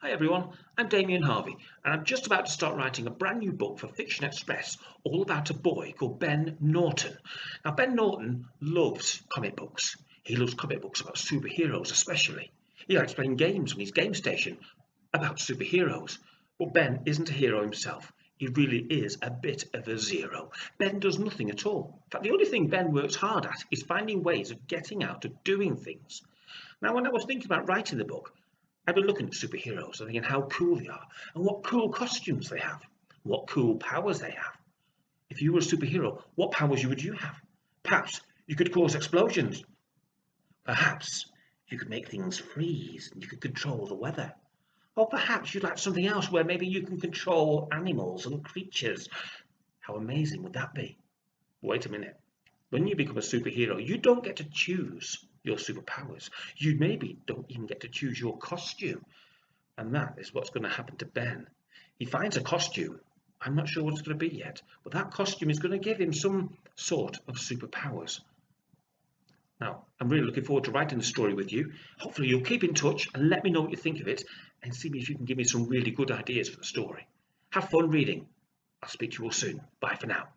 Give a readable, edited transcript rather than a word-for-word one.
Hi everyone, I'm Damian Harvey, and I'm just about to start writing a brand new book for Fiction Express all about a boy called Ben Norton. Now, Ben Norton loves comic books. He loves comic books about superheroes, especially. He likes playing games on his game station about superheroes. But Ben isn't a hero himself. He really is a bit of a zero. Ben does nothing at all. In fact, the only thing Ben works hard at is finding ways of getting out of doing things. Now, when I was thinking about writing the book, I've been looking at superheroes and thinking how cool they are and what cool costumes they have, what cool powers they have. If you were a superhero, what powers would you have? Perhaps you could cause explosions. Perhaps you could make things freeze and you could control the weather. Or perhaps you'd like something else where maybe you can control animals and creatures. How amazing would that be? Wait a minute. When you become a superhero, you don't get to choose your superpowers. You maybe don't even get to choose your costume. And that is what's going to happen to Ben. He finds a costume. I'm not sure what it's going to be yet, but that costume is going to give him some sort of superpowers. Now, I'm really looking forward to writing the story with you. Hopefully you'll keep in touch and let me know what you think of it and see if you can give me some really good ideas for the story. Have fun reading. I'll speak to you all soon. Bye for now.